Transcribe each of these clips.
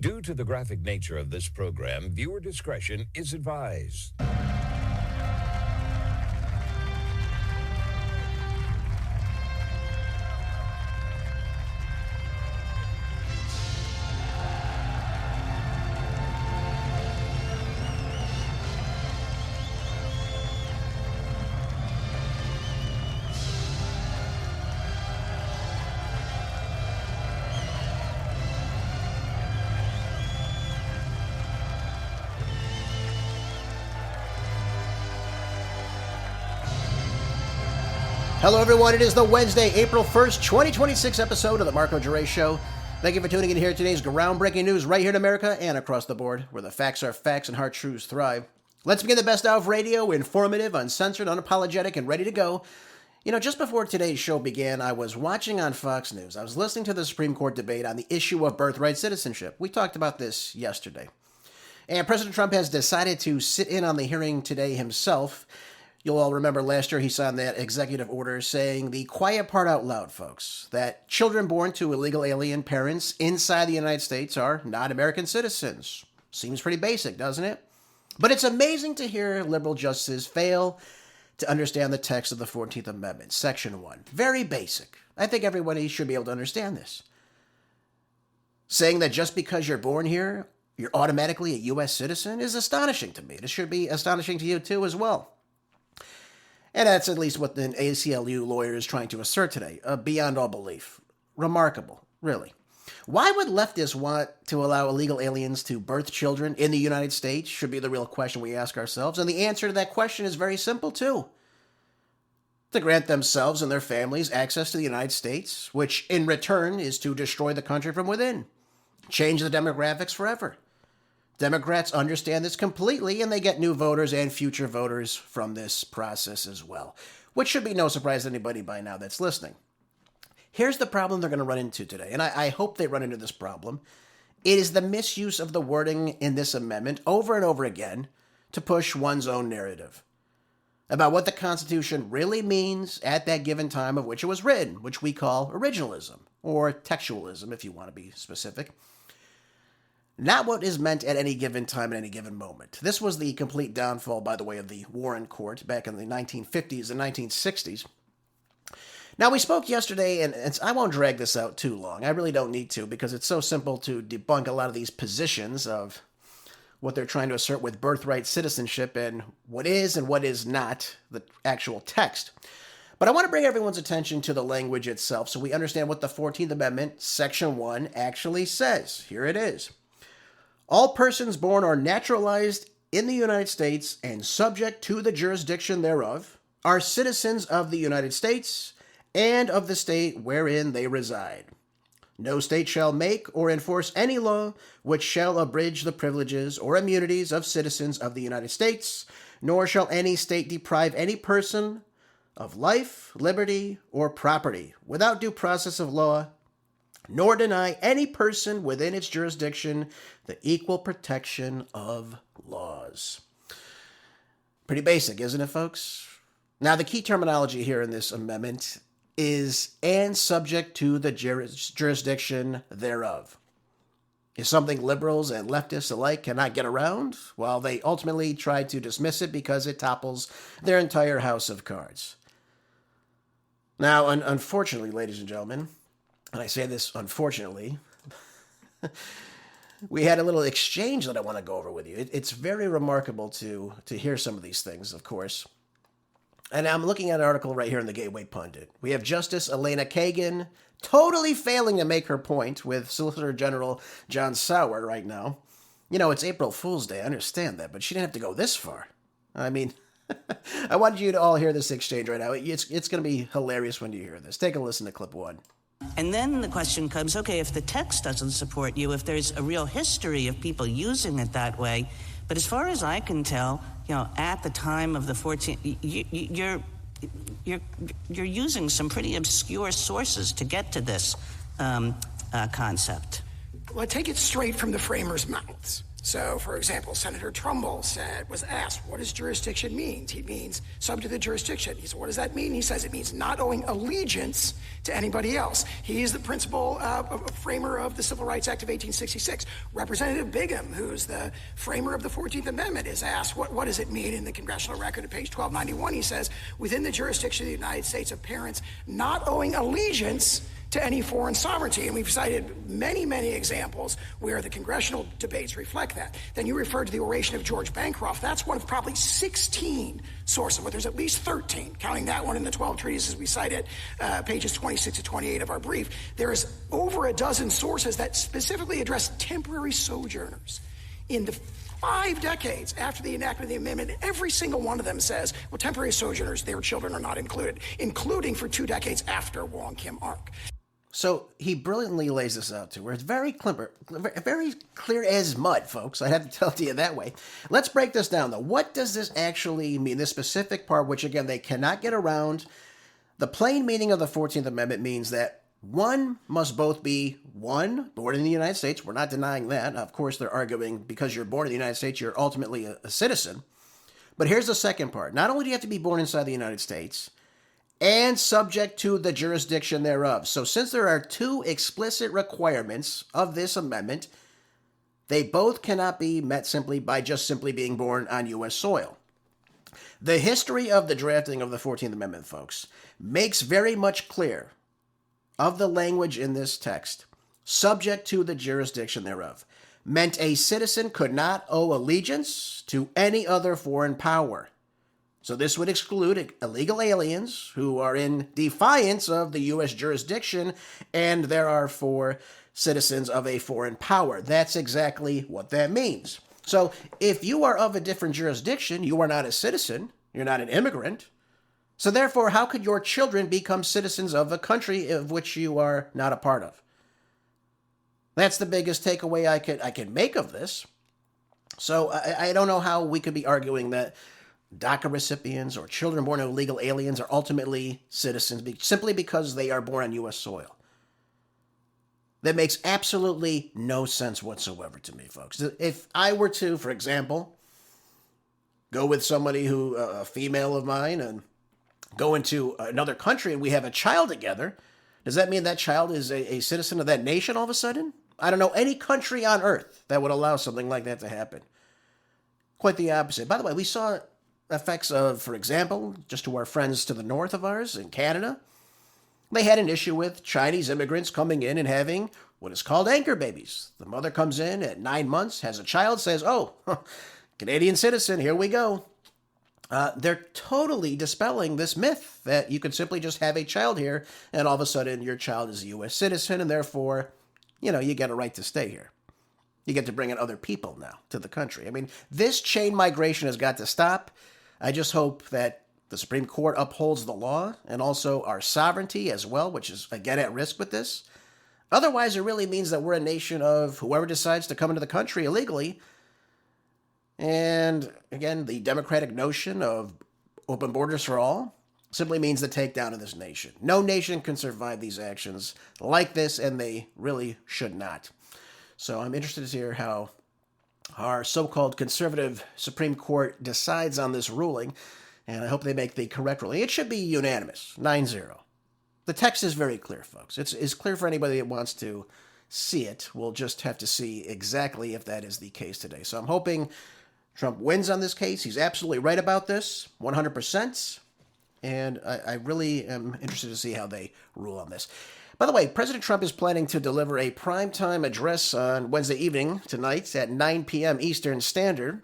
Due to the graphic nature of this program, viewer discretion is advised. Hello, everyone. It is the Wednesday, April 1st, 2026 episode of the Marco Geray Show. Thank you for tuning in here. Today's groundbreaking news right here in America and across the board, where the facts are facts and hard truths thrive. Let's begin the best hour of radio, informative, uncensored, unapologetic, and ready to go. You know, just before today's show began, I was watching on Fox News. I was listening to the Supreme Court debate on the issue of birthright citizenship. We talked about this yesterday. And President Trump has decided to sit in on the hearing today himself. You'll all remember last year he signed that executive order saying the quiet part out loud, folks, that children born to illegal alien parents inside the United States are not American citizens. Seems pretty basic, doesn't it? But it's amazing to hear liberal justices fail to understand the text of the 14th Amendment, Section 1. Very basic. I think everybody should be able to understand this. Saying that just because you're born here, you're automatically a U.S. citizen is astonishing to me. It should be astonishing to you, too, as well. And that's at least what the ACLU lawyer is trying to assert today, beyond all belief. Remarkable, really. Why would leftists want to allow illegal aliens to birth children in the United States should be the real question we ask ourselves. And the answer to that question is very simple, too. To grant themselves and their families access to the United States, which in return is to destroy the country from within. Change the demographics forever. Democrats understand this completely, and they get new voters and future voters from this process as well, which should be no surprise to anybody by now that's listening. Here's the problem they're going to run into today, and I hope they run into this problem. It is the misuse of the wording in this amendment over and over again to push one's own narrative about what the Constitution really means at that given time of which it was written, which we call originalism, or textualism if you want to be specific. Not what is meant at any given time at any given moment. This was the complete downfall, by the way, of the Warren Court back in the 1950s and 1960s. Now, we spoke yesterday, and I won't drag this out too long. I really don't need to, because it's so simple to debunk a lot of these positions of what they're trying to assert with birthright citizenship and what is and what is not the actual text. But I want to bring everyone's attention to the language itself so we understand what the 14th Amendment, Section 1, actually says. Here it is. All persons born or naturalized in the United States and subject to the jurisdiction thereof are citizens of the United States and of the state wherein they reside. No state shall make or enforce any law which shall abridge the privileges or immunities of citizens of the United States, nor shall any state deprive any person of life, liberty, or property without due process of law, nor deny any person within its jurisdiction the equal protection of laws. Pretty basic, isn't it, folks? Now, the key terminology here in this amendment is "and subject to the jurisdiction thereof." Is something liberals and leftists alike cannot get around? Well, they ultimately try to dismiss it because it topples their entire house of cards. Now, unfortunately, ladies and gentlemen, and I say this unfortunately, we had a little exchange that I want to go over with you. It's very remarkable to hear some of these things, of course. And I'm looking at an article right here in the Gateway Pundit. We have Justice Elena Kagan totally failing to make her point with Solicitor General John Sauer right now. You know, it's April Fool's Day, I understand that, but she didn't have to go this far. I mean, I wanted you to all hear this exchange right now. It's going to be hilarious when you hear this. Take a listen to clip 1. And then the question comes, okay, if the text doesn't support you, if there's a real history of people using it that way, but as far as I can tell, you know, at the time of the 14th, you're using some pretty obscure sources to get to this concept. Well, I take it straight from the framers' mouths. So, for example, Senator Trumbull was asked, what does jurisdiction mean? He means subject to the jurisdiction. He said, what does that mean? He says it means not owing allegiance to anybody else. He is the principal framer of the Civil Rights Act of 1866. Representative Bigham, who's the framer of the 14th Amendment, is asked, what does it mean in the congressional record at page 1291? He says, within the jurisdiction of the United States of parents not owing allegiance to any foreign sovereignty. And we've cited many, many examples where the congressional debates reflect that. Then you referred to the oration of George Bancroft. That's one of probably 16 sources, but there's at least 13, counting that one in the 12 treatises we cited, pages 26 to 28 of our brief. There's over a dozen sources that specifically address temporary sojourners. In the 5 decades after the enactment of the amendment, every single one of them says, well, temporary sojourners, their children are not included, including for 2 decades after Wong Kim Ark. So he brilliantly lays this out too, where it's very clear as mud, folks. I have to tell it to you that way. Let's break this down, though. What does this actually mean? This specific part, which again they cannot get around. The plain meaning of the 14th Amendment means that one must both be one, born in the United States. We're not denying that. Of course, they're arguing because you're born in the United States, you're ultimately a citizen. But here's the second part. Not only do you have to be born inside the United States, and subject to the jurisdiction thereof. So since there are 2 explicit requirements of this amendment, they both cannot be met simply by just simply being born on U.S. soil. The history of the drafting of the 14th Amendment, folks, makes very much clear of the language in this text, subject to the jurisdiction thereof, meant a citizen could not owe allegiance to any other foreign power. So this would exclude illegal aliens who are in defiance of the U.S. jurisdiction and there are for citizens of a foreign power. That's exactly what that means. So if you are of a different jurisdiction, you are not a citizen, you're not an immigrant. So therefore, how could your children become citizens of a country of which you are not a part of? That's the biggest takeaway I can make of this. So I don't know how we could be arguing that DACA recipients or children born of illegal aliens are ultimately citizens simply because they are born on U.S. soil. That makes absolutely no sense whatsoever to me, folks. If I were to, for example, go with somebody who, a female of mine, and go into another country and we have a child together, does that mean that child is a citizen of that nation all of a sudden? I don't know any country on earth that would allow something like that to happen. Quite the opposite. By the way, we saw effects of, for example, just to our friends to the north of ours in Canada, they had an issue with Chinese immigrants coming in and having what is called anchor babies. The mother comes in at 9 months, has a child, says, oh, Canadian citizen, here we go. They're totally dispelling this myth that you could simply just have a child here and all of a sudden your child is a U.S. citizen and therefore, you get a right to stay here. You get to bring in other people now to the country. I mean, this chain migration has got to stop. I just hope that the Supreme Court upholds the law and also our sovereignty as well, which is, again, at risk with this. Otherwise, it really means that we're a nation of whoever decides to come into the country illegally. And, again, the democratic notion of open borders for all simply means the takedown of this nation. No nation can survive these actions like this, and they really should not. So I'm interested to hear how our so-called conservative Supreme Court decides on this ruling, and I hope they make the correct ruling. It should be unanimous, 9-0. The text is very clear, folks. It's clear for anybody that wants to see it. We'll just have to see exactly if that is the case today. So I'm hoping Trump wins on this case. He's absolutely right about this, 100%, and I really am interested to see how they rule on this. By the way, President Trump is planning to deliver a primetime address on Wednesday evening tonight at 9 p.m. Eastern Standard,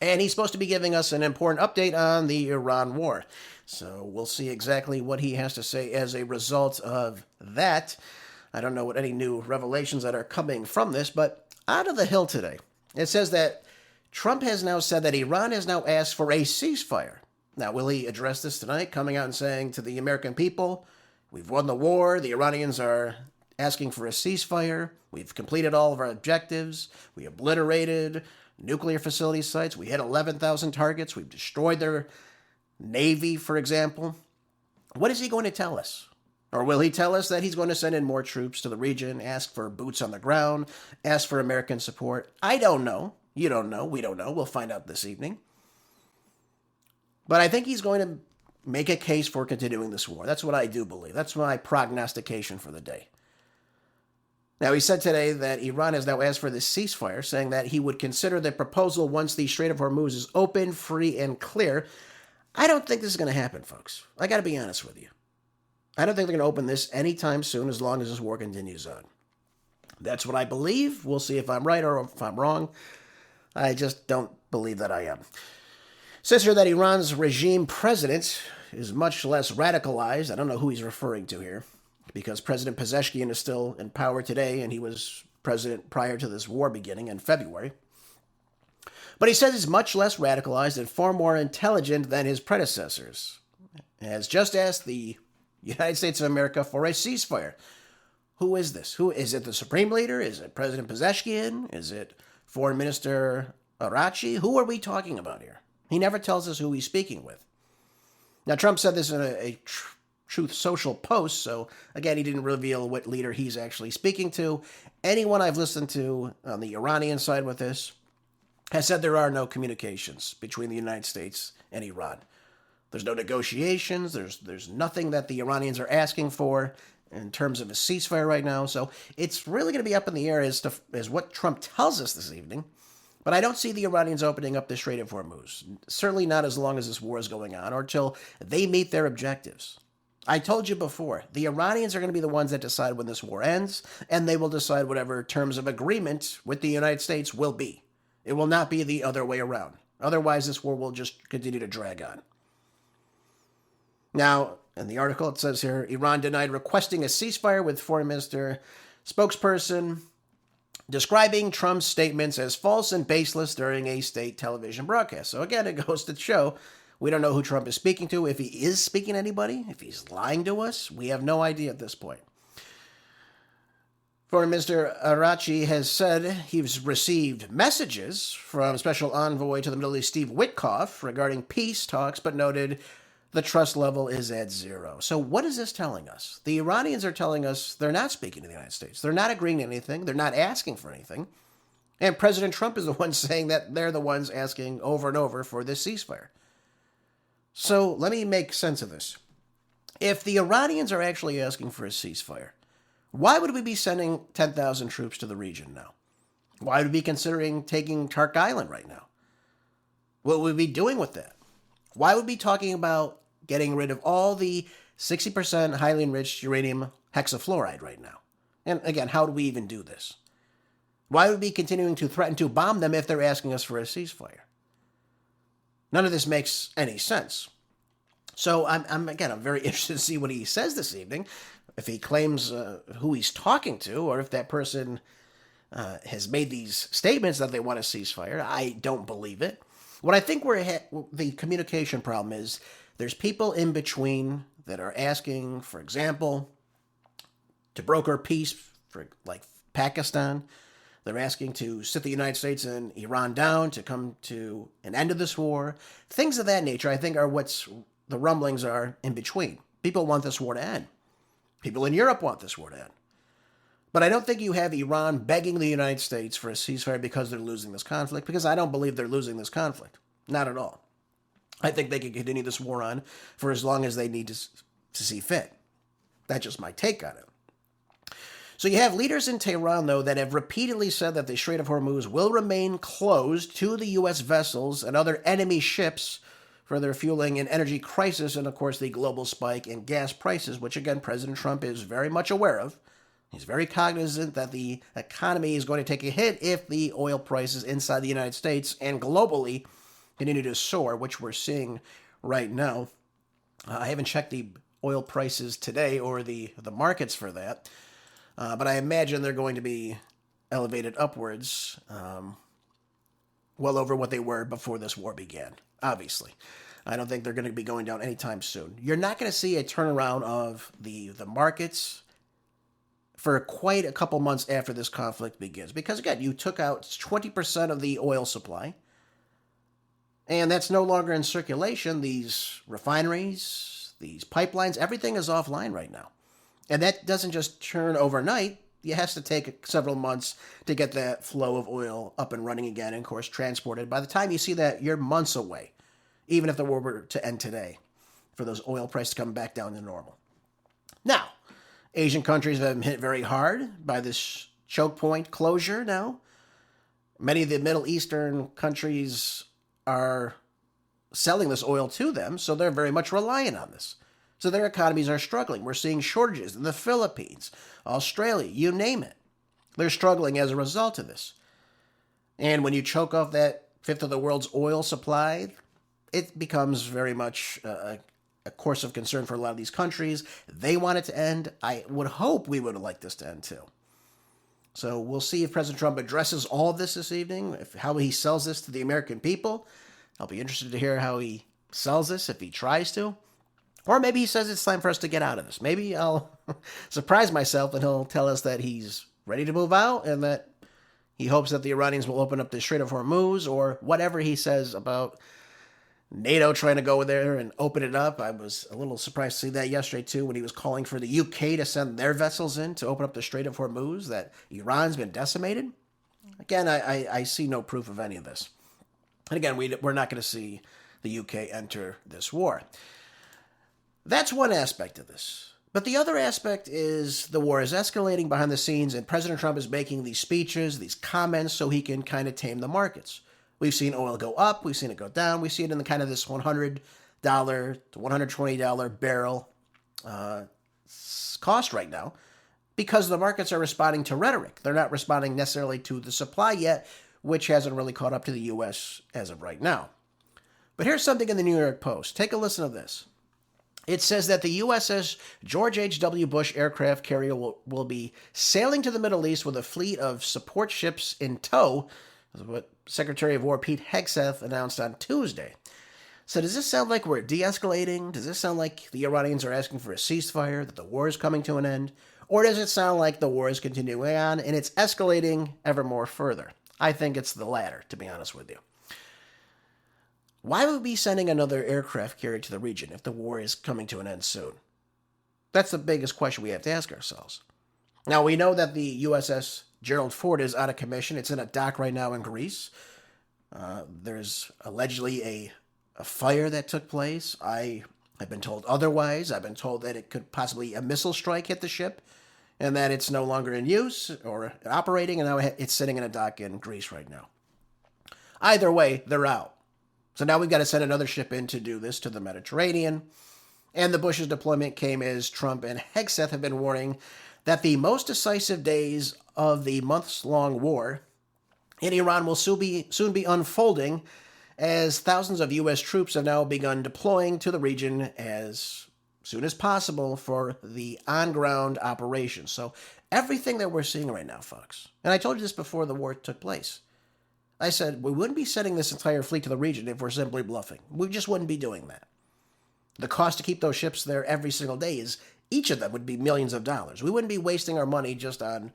and he's supposed to be giving us an important update on the Iran war. So we'll see exactly what he has to say as a result of that. I don't know what any new revelations that are coming from this, but out of the Hill today, it says that Trump has now said that Iran has now asked for a ceasefire. Now, will he address this tonight, coming out and saying to the American people, we've won the war, the Iranians are asking for a ceasefire, we've completed all of our objectives, we obliterated nuclear facility sites, we hit 11,000 targets, we've destroyed their navy, for example. What is he going to tell us? Or will he tell us that he's going to send in more troops to the region, ask for boots on the ground, ask for American support? I don't know. You don't know. We don't know. We'll find out this evening. But I think he's going to make a case for continuing this war. That's what I do believe. That's my prognostication for the day. Now, he said today that Iran has now asked for this ceasefire, saying that he would consider the proposal once the Strait of Hormuz is open, free, and clear. I don't think this is going to happen, folks. I got to be honest with you. I don't think they're going to open this anytime soon as long as this war continues on. That's what I believe. We'll see if I'm right or if I'm wrong. I just don't believe that I am. It says here that Iran's regime president is much less radicalized. I don't know who he's referring to here, because President Pezeshkian is still in power today, and he was president prior to this war beginning in February. But he says he's much less radicalized and far more intelligent than his predecessors. Has just asked the United States of America for a ceasefire. Who is this? Who is it? The Supreme Leader? Is it President Pezeshkian? Is it Foreign Minister Arachi? Who are we talking about here? He never tells us who he's speaking with. Now, Trump said this in a Truth Social post, so again, he didn't reveal what leader he's actually speaking to. Anyone I've listened to on the Iranian side with this has said there are no communications between the United States and Iran. There's no negotiations. There's nothing that the Iranians are asking for in terms of a ceasefire right now. So it's really going to be up in the air as what Trump tells us this evening. But I don't see the Iranians opening up the Strait of Hormuz. Certainly not as long as this war is going on or until they meet their objectives. I told you before, the Iranians are going to be the ones that decide when this war ends, and they will decide whatever terms of agreement with the United States will be. It will not be the other way around. Otherwise, this war will just continue to drag on. Now, in the article, it says here, Iran denied requesting a ceasefire with Foreign Minister spokesperson describing Trump's statements as false and baseless during a state television broadcast. So again, it goes to show we don't know who Trump is speaking to, if he is speaking to anybody, if he's lying to us. We have no idea at this point. Foreign Minister Arachi has said he's received messages from Special Envoy to the Middle East Steve Witkoff regarding peace talks, but noted the trust level is at zero. So what is this telling us? The Iranians are telling us they're not speaking to the United States. They're not agreeing to anything. They're not asking for anything. And President Trump is the one saying that they're the ones asking over and over for this ceasefire. So let me make sense of this. If the Iranians are actually asking for a ceasefire, why would we be sending 10,000 troops to the region now? Why would we be considering taking Tark Island right now? What would we be doing with that? Why would we be talking about getting rid of all the 60% highly enriched uranium hexafluoride right now? And again, how do we even do this? Why would we be continuing to threaten to bomb them if they're asking us for a ceasefire? None of this makes any sense. So I'm very interested to see what he says this evening. If he claims who he's talking to, or if that person has made these statements that they want a ceasefire. I don't believe it. What I think the communication problem is, there's people in between that are asking, for example, to broker peace for like Pakistan. They're asking to sit the United States and Iran down to come to an end of this war. Things of that nature, I think, are what's the rumblings are in between. People want this war to end. People in Europe want this war to end. But I don't think you have Iran begging the United States for a ceasefire because they're losing this conflict, because I don't believe they're losing this conflict. Not at all. I think they can continue this war on for as long as they need to see fit. That's just my take on it. So you have leaders in Tehran, though, that have repeatedly said that the Strait of Hormuz will remain closed to the U.S. vessels and other enemy ships, further fueling an energy crisis and, of course, the global spike in gas prices, which, again, President Trump is very much aware of. He's very cognizant that the economy is going to take a hit if the oil prices inside the United States and globally continue to soar, which we're seeing right now. I haven't checked the oil prices today or the markets for that, but I imagine they're going to be elevated upwards well over what they were before this war began, obviously. I don't think they're going to be going down anytime soon. You're not going to see a turnaround of the markets for quite a couple months after this conflict begins. Because, again, you took out 20% of the oil supply, and that's no longer in circulation. These refineries, these pipelines, everything is offline right now. And that doesn't just turn overnight. It has to take several months to get that flow of oil up and running again and, of course, transported. By the time you see that, you're months away, even if the war were to end today, for those oil prices to come back down to normal. Now, Asian countries have been hit very hard by this choke point closure now. Many of the Middle Eastern countries are selling this oil to them, so they're very much reliant on this. So their economies are struggling. We're seeing shortages in the Philippines, Australia, you name it. They're struggling as a result of this. And when you choke off that fifth of the world's oil supply, it becomes very much a course of concern for a lot of these countries. They want it to end. I would hope we would like this to end too. So we'll see if President Trump addresses all of this evening, how he sells this to the American people. I'll be interested to hear how he sells this, if he tries to. Or maybe he says it's time for us to get out of this. Maybe I'll surprise myself and he'll tell us that he's ready to move out and that he hopes that the Iranians will open up the Strait of Hormuz, or whatever he says about NATO trying to go there and open it up. I was a little surprised to see that yesterday, too, when he was calling for the UK to send their vessels in to open up the Strait of Hormuz, that Iran's been decimated. Again, I see no proof of any of this. And again, we're not going to see the UK enter this war. That's one aspect of this. But the other aspect is the war is escalating behind the scenes, and President Trump is making these speeches, these comments, so he can kind of tame the markets. We've seen oil go up, we've seen it go down, we see it in the kind of this $100 to $120 barrel cost right now, because the markets are responding to rhetoric. They're not responding necessarily to the supply yet, which hasn't really caught up to the U.S. as of right now. But here's something in the New York Post. Take a listen to this. It says that the USS George HW Bush aircraft carrier will be sailing to the Middle East with a fleet of support ships in tow. That's what Secretary of War Pete Hegseth announced on Tuesday. So does this sound like we're de-escalating? Does this sound like the Iranians are asking for a ceasefire, that the war is coming to an end? Or does it sound like the war is continuing on and it's escalating ever more further? I think it's the latter, to be honest with you. Why would we be sending another aircraft carrier to the region if the war is coming to an end soon? That's the biggest question we have to ask ourselves. Now, we know that the USS Gerald Ford is out of commission. It's in a dock right now in Greece. There's allegedly a fire that took place. I have been told otherwise. I've been told that it could possibly a missile strike hit the ship and that it's no longer in use or operating, and now it's sitting in a dock in Greece right now. Either way, they're out. So now we've got to send another ship in to do this to the Mediterranean. And the Bush's deployment came as Trump and Hegseth have been warning that the most decisive days of the months-long war in Iran will soon be unfolding, as thousands of U.S. troops have now begun deploying to the region as soon as possible for the on-ground operations. So everything that we're seeing right now, folks, and I told you this before the war took place, I said we wouldn't be sending this entire fleet to the region if we're simply bluffing. We just wouldn't be doing that. The cost to keep those ships there every single day is, each of them would be millions of dollars. We wouldn't be wasting our money just on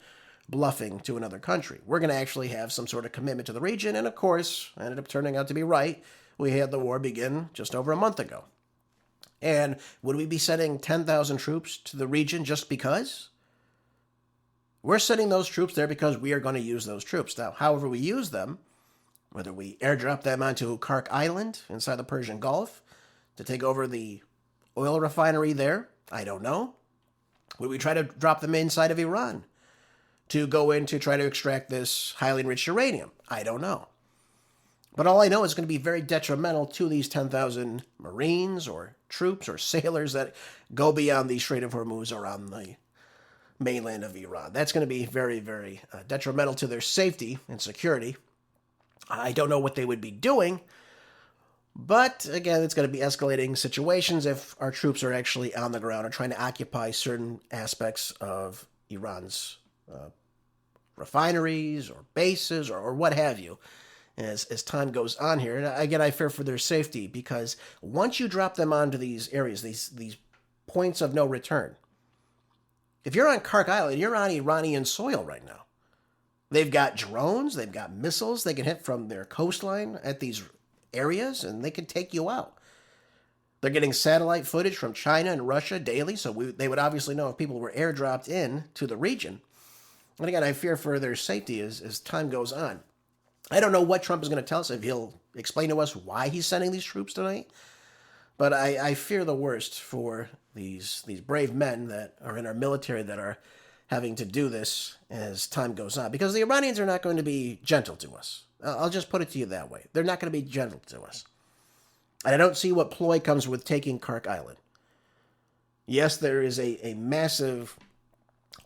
bluffing to another country. We're going to actually have some sort of commitment to the region, and of course, ended up turning out to be right. We had the war begin just over a month ago. And would we be sending 10,000 troops to the region just because? We're sending those troops there because we are going to use those troops. Now, however we use them, whether we airdrop them onto Kark Island inside the Persian Gulf to take over the oil refinery there, I don't know. Would we try to drop them inside of Iran to go in to try to extract this highly enriched uranium? I don't know. But all I know is it's going to be very detrimental to these 10,000 Marines or troops or sailors that go beyond the Strait of Hormuz or on the mainland of Iran. That's going to be very, very detrimental to their safety and security. I don't know what they would be doing, but again, it's going to be escalating situations if our troops are actually on the ground or trying to occupy certain aspects of Iran's refineries or bases or what have you as time goes on here. And again, I fear for their safety, because once you drop them onto these areas, these points of no return, if you're on Kark Island, you're on Iranian soil right now. They've got drones, they've got missiles they can hit from their coastline at these areas, and they can take you out. They're getting satellite footage from China and Russia daily, so they would obviously know if people were airdropped in to the region. And again, I fear for their safety as time goes on. I don't know what Trump is going to tell us, if he'll explain to us why he's sending these troops tonight. But I fear the worst for these brave men that are in our military that are having to do this as time goes on. Because the Iranians are not going to be gentle to us. I'll just put it to you that way. They're not going to be gentle to us. And I don't see what ploy comes with taking Kirk Island. Yes, there is a massive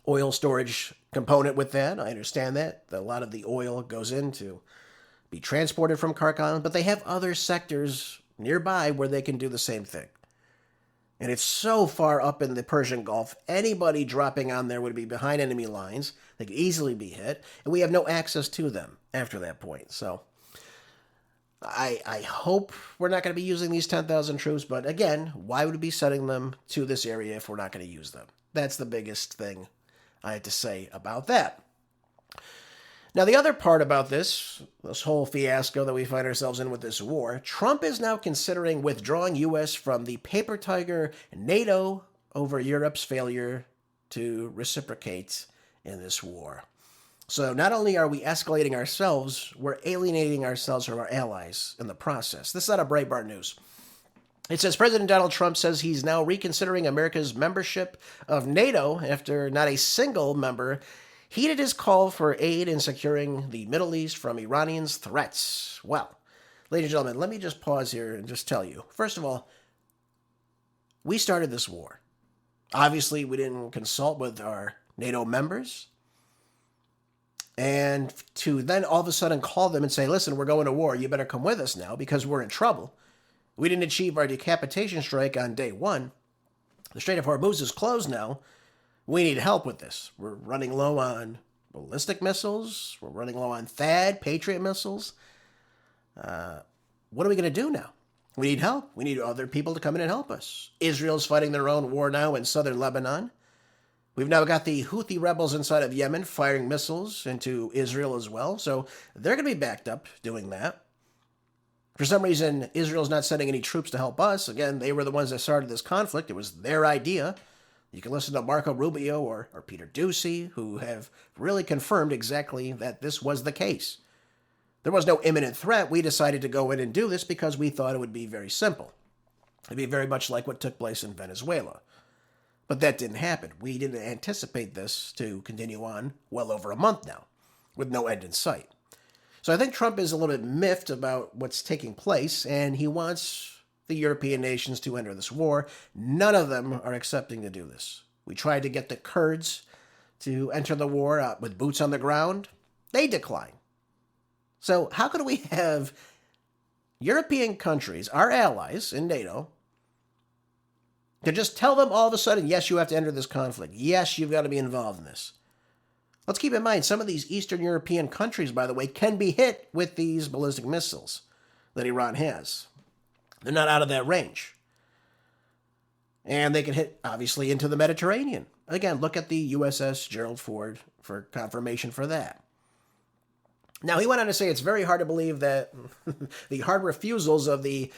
oil storage component with that. I understand that. A lot of the oil goes in to be transported from Kirk Island, but they have other sectors nearby where they can do the same thing. And it's so far up in the Persian Gulf, anybody dropping on there would be behind enemy lines. They could easily be hit, and we have no access to them after that point. So I hope we're not going to be using these 10,000 troops, but again, why would we be sending them to this area if we're not going to use them? That's the biggest thing I had to say about that. Now, the other part about this whole fiasco that we find ourselves in with this war, Trump is now considering withdrawing U.S. from the paper tiger NATO over Europe's failure to reciprocate in this war. So not only are we escalating ourselves, we're alienating ourselves from our allies in the process. This is out of Breitbart News. It says President Donald Trump says he's now reconsidering America's membership of NATO after not a single member heeded his call for aid in securing the Middle East from Iranians' threats. Well, ladies and gentlemen, let me just pause here and just tell you. First of all, we started this war. Obviously, we didn't consult with our NATO members. And to then all of a sudden call them and say, listen, we're going to war. You better come with us now because we're in trouble. We didn't achieve our decapitation strike on day one. The Strait of Hormuz is closed now. We need help with this. We're running low on ballistic missiles. We're running low on THAAD, Patriot missiles. What are we going to do now? We need help. We need other people to come in and help us. Israel's fighting their own war now in southern Lebanon. We've now got the Houthi rebels inside of Yemen firing missiles into Israel as well. So they're going to be backed up doing that. For some reason, Israel's not sending any troops to help us. Again, they were the ones that started this conflict. It was their idea. You can listen to Marco Rubio or Peter Doocy, who have really confirmed exactly that this was the case. There was no imminent threat. We decided to go in and do this because we thought it would be very simple. It'd be very much like what took place in Venezuela. But that didn't happen. We didn't anticipate this to continue on well over a month now, with no end in sight. So I think Trump is a little bit miffed about what's taking place, and he wants the European nations to enter this war. None of them are accepting to do this. We tried to get the Kurds to enter the war with boots on the ground. They decline. So how could we have European countries, our allies in NATO, to just tell them all of a sudden, yes, you have to enter this conflict. Yes, you've got to be involved in this. Let's keep in mind, some of these Eastern European countries, by the way, can be hit with these ballistic missiles that Iran has. They're not out of that range. And they can hit, obviously, into the Mediterranean. Again, look at the USS Gerald Ford for confirmation for that. Now, he went on to say it's very hard to believe that the hard refusals of the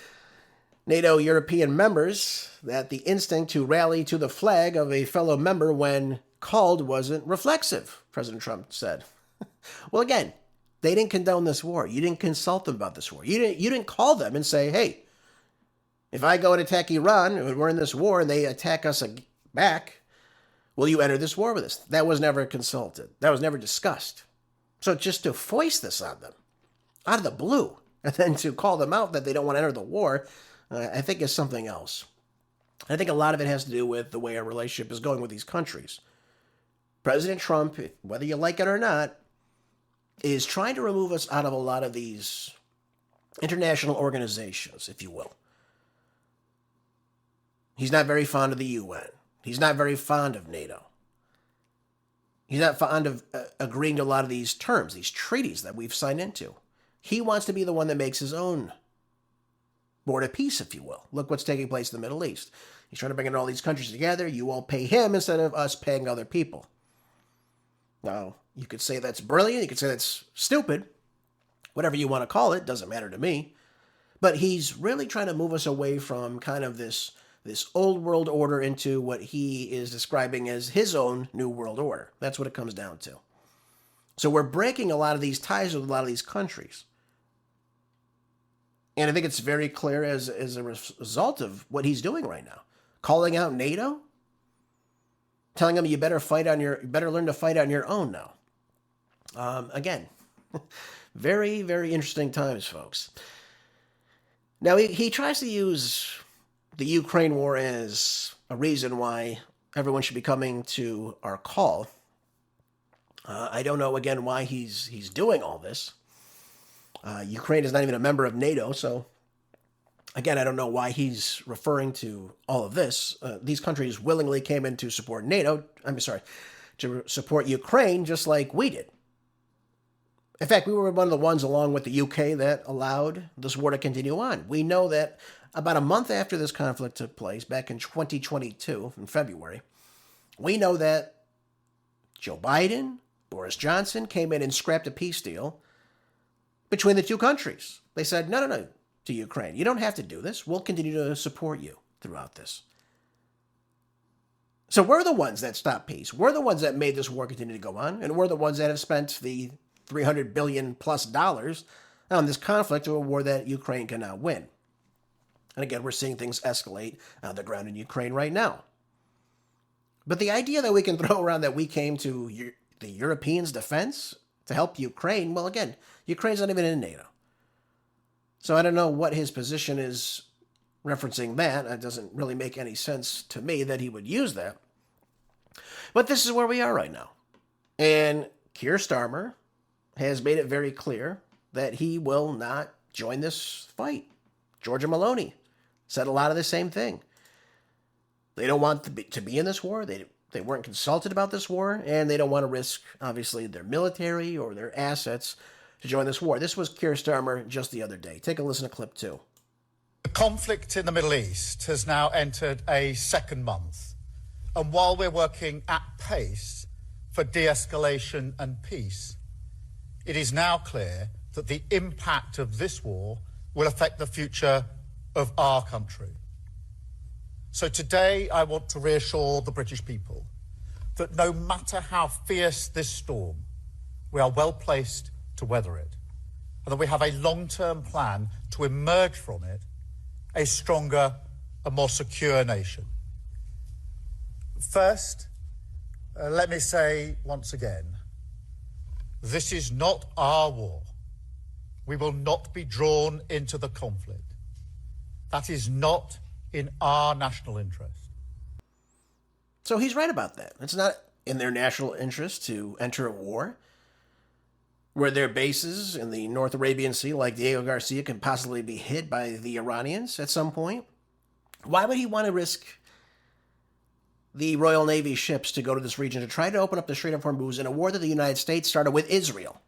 NATO European members, that the instinct to rally to the flag of a fellow member when called wasn't reflexive, President Trump said. Well, again, they didn't condone this war. You didn't consult them about this war. You didn't call them and say, hey, if I go and attack Iran, and we're in this war, and they attack us back, will you enter this war with us? That was never consulted. That was never discussed. So just to foist this on them, out of the blue, and then to call them out that they don't want to enter the war, I think is something else. I think a lot of it has to do with the way our relationship is going with these countries. President Trump, whether you like it or not, is trying to remove us out of a lot of these international organizations, if you will. He's not very fond of the UN. He's not very fond of NATO. He's not fond of agreeing to a lot of these terms, these treaties that we've signed into. He wants to be the one that makes his own board of peace, if you will. Look what's taking place in the Middle East. He's trying to bring in all these countries together. You all pay him instead of us paying other people. Now, you could say that's brilliant. You could say that's stupid. Whatever you want to call it, doesn't matter to me. But he's really trying to move us away from kind of this old world order into what he is describing as his own new world order. That's what it comes down to. So we're breaking a lot of these ties with a lot of these countries. And I think it's very clear as a result of what he's doing right now. Calling out NATO, telling them you better learn to fight on your own now. Again, very, very interesting times, folks. Now, he tries to use the Ukraine war as a reason why everyone should be coming to our call. I don't know, again, why he's doing all this. Ukraine is not even a member of NATO, so, again, I don't know why he's referring to all of this. These countries willingly came in to support to support Ukraine just like we did. In fact, we were one of the ones, along with the UK, that allowed this war to continue on. We know that about a month after this conflict took place, back in 2022, in February, we know that Joe Biden, Boris Johnson, came in and scrapped a peace deal between the two countries. They said, no, to Ukraine. You don't have to do this. We'll continue to support you throughout this. So we're the ones that stopped peace. We're the ones that made this war continue to go on, and we're the ones that have spent the $300 billion plus on this conflict, or a war that Ukraine can now win. And again, we're seeing things escalate on the ground in Ukraine right now. But the idea that we can throw around that we came to the Europeans' defense to help Ukraine, well, again, Ukraine's not even in NATO. So I don't know what his position is referencing that. It doesn't really make any sense to me that he would use that. But this is where we are right now. And Keir Starmer has made it very clear that he will not join this fight. Giorgia Meloni said a lot of the same thing. They don't want to be in this war. They weren't consulted about this war, and they don't want to risk, obviously, their military or their assets to join this war. This was Keir Starmer just the other day. Take a listen to clip 2. The conflict in the Middle East has now entered a second month. And while we're working at pace for de-escalation and peace, it is now clear that the impact of this war will affect the future of our country. So today I want to reassure the British people that no matter how fierce this storm, we are well placed to weather it, and that we have a long-term plan to emerge from it a stronger and more secure nation. First, let me say once again, this is not our war. We will not be drawn into the conflict. That is not in our national interest. So he's right about that. It's not in their national interest to enter a war where their bases in the North Arabian Sea, like Diego Garcia, can possibly be hit by the Iranians at some point. Why would he want to risk the Royal Navy ships to go to this region to try to open up the Strait of Hormuz in a war that the United States started with Israel?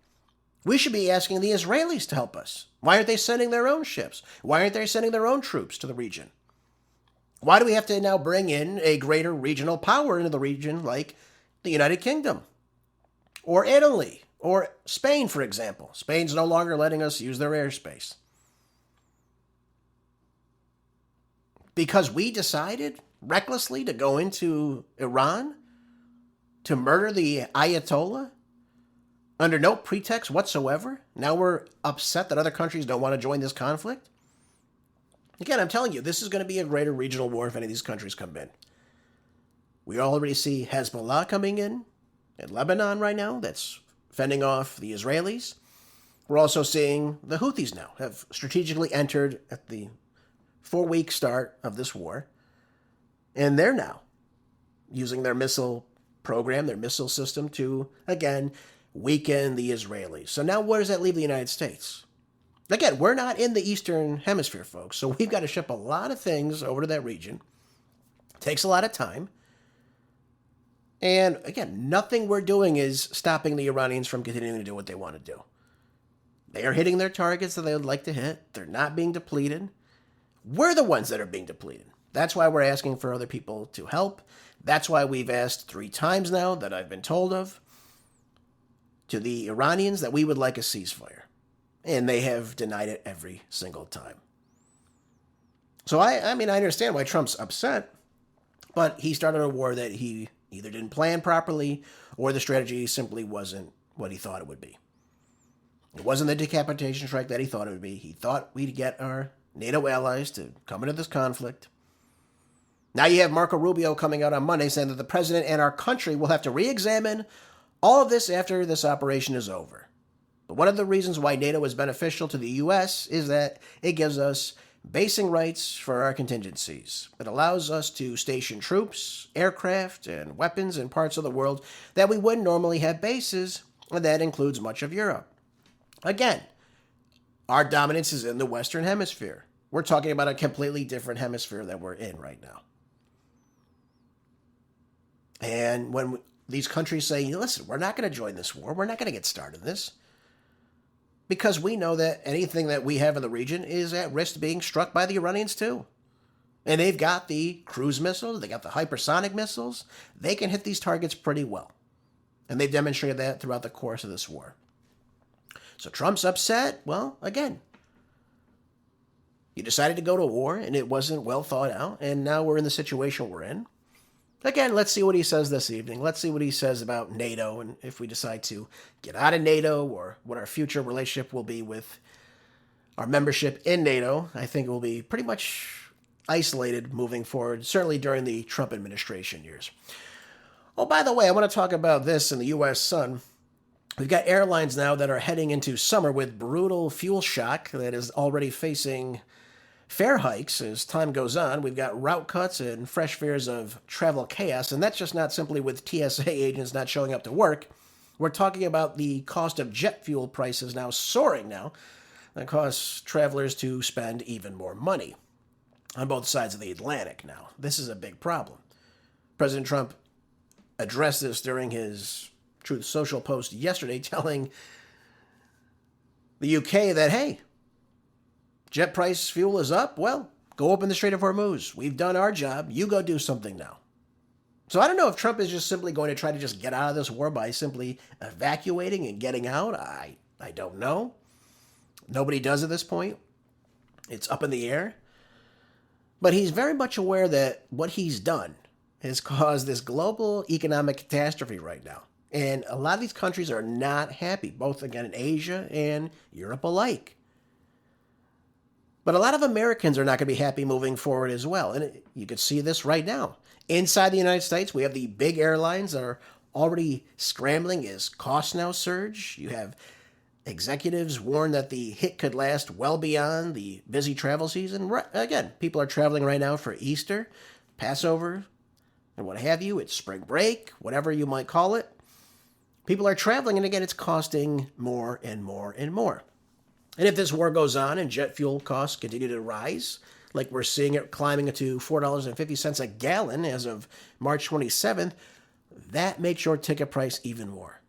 We should be asking the Israelis to help us. Why aren't they sending their own ships? Why aren't they sending their own troops to the region? Why do we have to now bring in a greater regional power into the region like the United Kingdom or Italy or Spain, for example? Spain's no longer letting us use their airspace because we decided recklessly to go into Iran to murder the Ayatollah under no pretext whatsoever. Now we're upset that other countries don't want to join this conflict. Again, I'm telling you, this is going to be a greater regional war if any of these countries come in. We already see Hezbollah coming in Lebanon right now. That's fending off the Israelis. We're also seeing the Houthis now have strategically entered at the 4-week start of this war. And they're now using their missile program, their missile system to, again, weaken the Israelis. So now where does that leave the United States? Again, we're not in the Eastern Hemisphere, folks, so we've got to ship a lot of things over to that region. It takes a lot of time. And again, nothing we're doing is stopping the Iranians from continuing to do what they want to do. They are hitting their targets that they would like to hit. They're not being depleted. We're the ones that are being depleted. That's why we're asking for other people to help. That's why we've asked 3 times now that I've been told of to the Iranians that we would like a ceasefire. And they have denied it every single time. So I mean, I understand why Trump's upset, but he started a war that he either didn't plan properly or the strategy simply wasn't what he thought it would be. It wasn't the decapitation strike that he thought it would be. He thought we'd get our NATO allies to come into this conflict. Now you have Marco Rubio coming out on Monday saying that the president and our country will have to re-examine all of this after this operation is over. But one of the reasons why NATO is beneficial to the U.S. is that it gives us basing rights for our contingencies. It allows us to station troops, aircraft, and weapons in parts of the world that we wouldn't normally have bases, and that includes much of Europe. Again, our dominance is in the Western Hemisphere. We're talking about a completely different hemisphere that we're in right now. And when these countries say, listen, we're not going to join this war, we're not going to get started in this, because we know that anything that we have in the region is at risk of being struck by the Iranians too. And they've got the cruise missiles, they got the hypersonic missiles, they can hit these targets pretty well. And they've demonstrated that throughout the course of this war. So Trump's upset. Well, again, you decided to go to war and it wasn't well thought out, and now we're in the situation we're in. Again, let's see what he says this evening. Let's see what he says about NATO and if we decide to get out of NATO or what our future relationship will be with our membership in NATO. I think it will be pretty much isolated moving forward, certainly during the Trump administration years. Oh, by the way, I want to talk about this in the U.S. Sun. We've got airlines now that are heading into summer with brutal fuel shock that is already facing fare hikes as time goes on. We've got route cuts and fresh fears of travel chaos, and that's just not simply with TSA agents not showing up to work. We're talking about the cost of jet fuel prices now soaring now. That causes travelers to spend even more money on both sides of the Atlantic now. This is a big problem. President Trump addressed this during his Truth Social post yesterday, telling the UK that, hey, jet price fuel is up. Well, go open the Strait of Hormuz. We've done our job. You go do something now. So I don't know if Trump is just simply going to try to just get out of this war by simply evacuating and getting out. I don't know. Nobody does at this point. It's up in the air. But he's very much aware that what he's done has caused this global economic catastrophe right now. And a lot of these countries are not happy, both again in Asia and Europe alike. But a lot of Americans are not going to be happy moving forward as well. And you can see this right now. Inside the United States, we have the big airlines that are already scrambling as costs now surge. You have executives warn that the hit could last well beyond the busy travel season. Again, people are traveling right now for Easter, Passover, and what have you. It's spring break, whatever you might call it. People are traveling, and again, it's costing more and more and more. And if this war goes on and jet fuel costs continue to rise, like we're seeing it climbing to $4.50 a gallon as of March 27th, that makes your ticket price even more.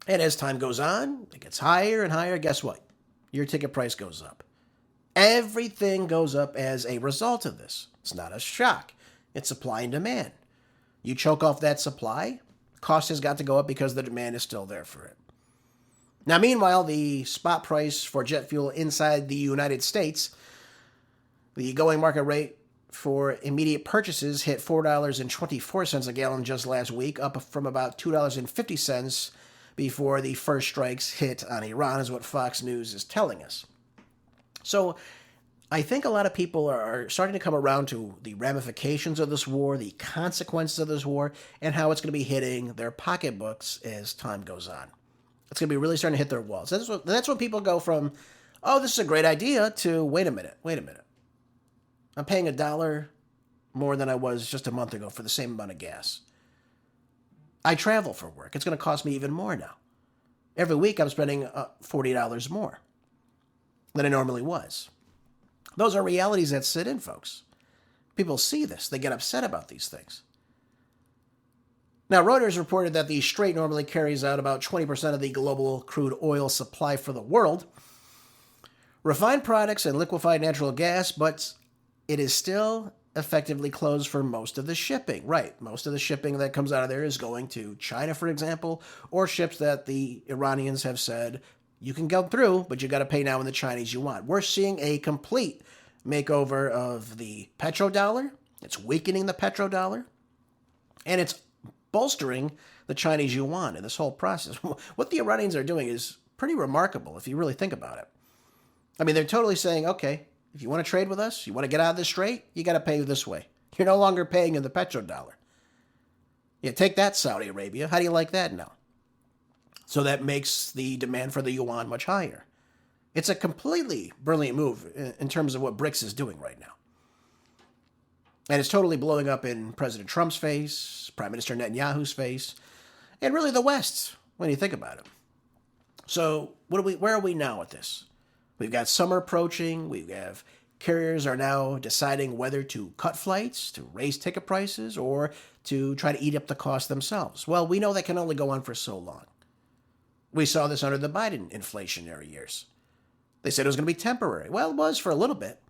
And as time goes on, it gets higher and higher. Guess what? Your ticket price goes up. Everything goes up as a result of this. It's not a shock. It's supply and demand. You choke off that supply, cost has got to go up because the demand is still there for it. Now, meanwhile, the spot price for jet fuel inside the United States, the going market rate for immediate purchases hit $4.24 a gallon just last week, up from about $2.50 before the first strikes hit on Iran, is what Fox News is telling us. So I think a lot of people are starting to come around to the ramifications of this war, the consequences of this war, and how it's going to be hitting their pocketbooks as time goes on. It's going to be really starting to hit their walls. That's when people go from, oh, this is a great idea, to, wait a minute. I'm paying $1 more than I was just a month ago for the same amount of gas. I travel for work. It's going to cost me even more now. Every week I'm spending $40 more than I normally was. Those are realities that sit in, folks. People see this. They get upset about these things. Now, Reuters reported that the Strait normally carries out about 20% of the global crude oil supply for the world, refined products and liquefied natural gas, but it is still effectively closed for most of the shipping. Right, most of the shipping that comes out of there is going to China, for example, or ships that the Iranians have said, you can go through, but you got to pay now in the Chinese yuan. We're seeing a complete makeover of the petrodollar. It's weakening the petrodollar. And it's bolstering the Chinese yuan in this whole process. What the Iranians are doing is pretty remarkable if you really think about it. I mean, they're totally saying, okay, if you want to trade with us, you want to get out of this strait, you got to pay this way. You're no longer paying in the petrodollar. Yeah, take that, Saudi Arabia. How do you like that now? So that makes the demand for the yuan much higher. It's a completely brilliant move in terms of what BRICS is doing right now. And it's totally blowing up in President Trump's face, Prime Minister Netanyahu's face, and really the West's, when you think about it. So where are we now with this? We've got summer approaching. We have carriers are now deciding whether to cut flights, to raise ticket prices, or to try to eat up the cost themselves. Well, we know that can only go on for so long. We saw this under the Biden inflationary years. They said it was going to be temporary. Well, it was for a little bit.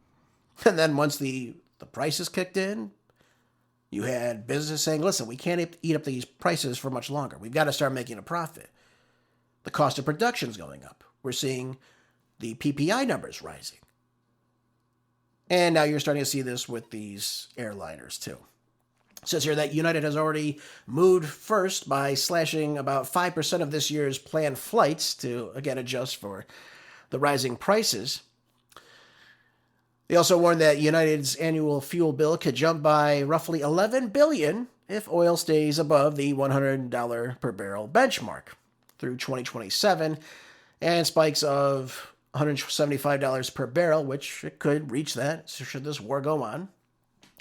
And then once the prices kicked in, you had businesses saying, listen, we can't eat up these prices for much longer. We've got to start making a profit. The cost of production's going up. We're seeing the PPI numbers rising. And now you're starting to see this with these airliners too. It says here that United has already moved first by slashing about 5% of this year's planned flights to, again, adjust for the rising prices. They also warned that United's annual fuel bill could jump by roughly $11 billion if oil stays above the $100 per barrel benchmark through 2027, and spikes of $175 per barrel, which it could reach that should this war go on.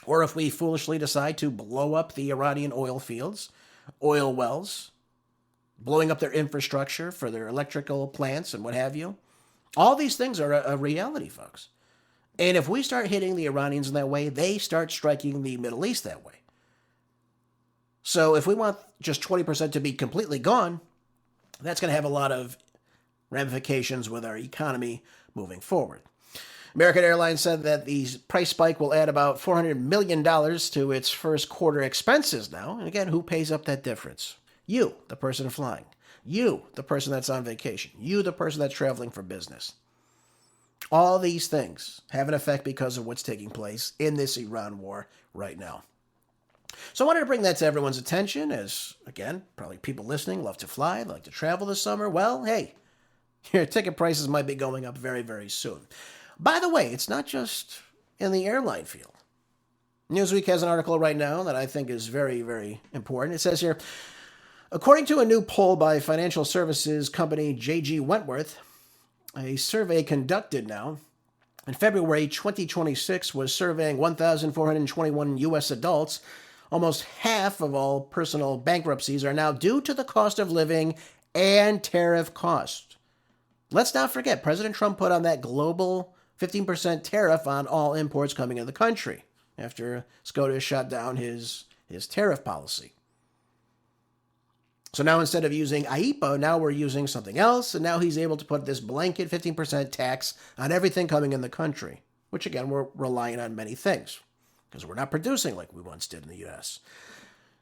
Or if we foolishly decide to blow up the Iranian oil fields, oil wells, blowing up their infrastructure for their electrical plants and what have you. All these things are a reality, folks. And if we start hitting the Iranians in that way, they start striking the Middle East that way. So if we want just 20% to be completely gone, that's going to have a lot of ramifications with our economy moving forward. American Airlines said that the price spike will add about $400 million to its first quarter expenses now. And again, who pays up that difference? You, the person flying. You, the person that's on vacation. You, the person that's traveling for business. All these things have an effect because of what's taking place in this Iran war right now. So I wanted to bring that to everyone's attention as, again, probably people listening love to fly, like to travel this summer. Well, hey, your ticket prices might be going up very, very soon. By the way, it's not just in the airline field. Newsweek has an article right now that I think is very, very important. It says here, according to a new poll by financial services company J.G. Wentworth, a survey conducted now in February 2026 was surveying 1,421 U.S. adults. Almost half of all personal bankruptcies are now due to the cost of living and tariff costs. Let's not forget, President Trump put on that global 15% tariff on all imports coming into the country after SCOTUS shut down his tariff policy. So now instead of using IEEPA, now we're using something else, and now he's able to put this blanket 15% tax on everything coming in the country, which again, we're relying on many things because we're not producing like we once did in the U.S.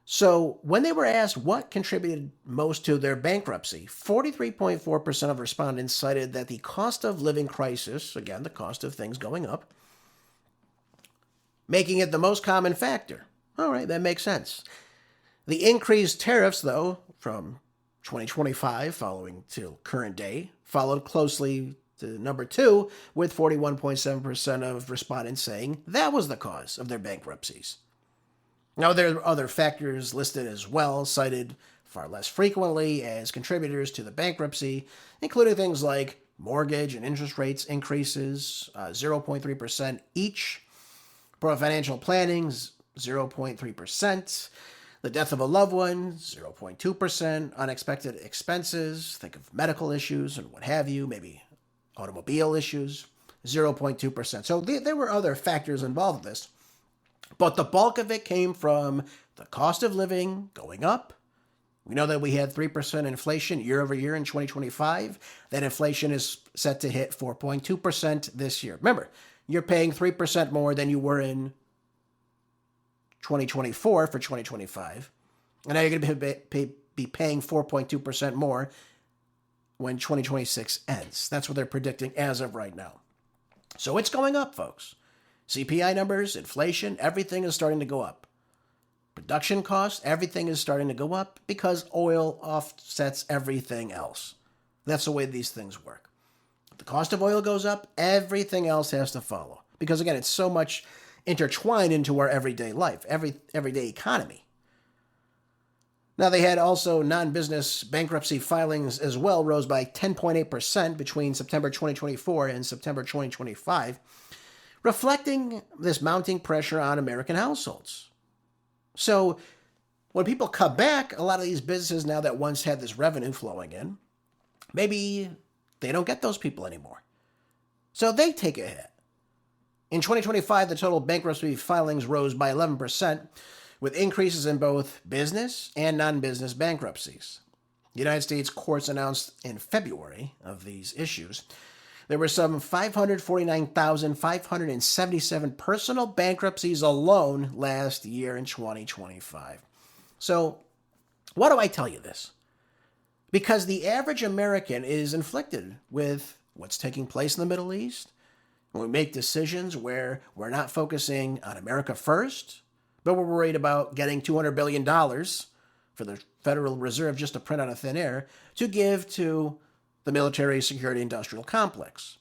So when they were asked what contributed most to their bankruptcy, 43.4% of respondents cited that the cost of living crisis, again, the cost of things going up, making it the most common factor. All right, that makes sense. The increased tariffs, though, from 2025 following till current day, followed closely to number 2, with 41.7% of respondents saying that was the cause of their bankruptcies. Now, there are other factors listed as well, cited far less frequently as contributors to the bankruptcy, including things like mortgage and interest rates increases, 0.3% each, poor financial planning, 0.3%, the death of a loved one, 0.2%, unexpected expenses, think of medical issues and what have you, maybe automobile issues, 0.2%. So there were other factors involved in this. But the bulk of it came from the cost of living going up. We know that we had 3% inflation year over year in 2025. That inflation is set to hit 4.2% this year. Remember, you're paying 3% more than you were in 2024 for 2025. And now you're going to be paying 4.2% more when 2026 ends. That's what they're predicting as of right now. So it's going up, folks. CPI numbers, inflation, everything is starting to go up. Production costs, everything is starting to go up because oil offsets everything else. That's the way these things work. If the cost of oil goes up, everything else has to follow. Because again, it's so much intertwined into our everyday life, everyday economy. Now, they had also non-business bankruptcy filings as well, rose by 10.8% between September 2024 and September 2025, reflecting this mounting pressure on American households. So when people cut back, a lot of these businesses now that once had this revenue flowing in, maybe they don't get those people anymore. So they take a hit. In 2025, the total bankruptcy filings rose by 11%, with increases in both business and non-business bankruptcies. The United States courts announced in February of these issues, there were some 549,577 personal bankruptcies alone last year in 2025. So, why do I tell you this? Because the average American is inflicted with what's taking place in the Middle East. When we make decisions where we're not focusing on America first, but we're worried about getting $200 billion for the Federal Reserve just to print out of thin air to give to the military security industrial complex.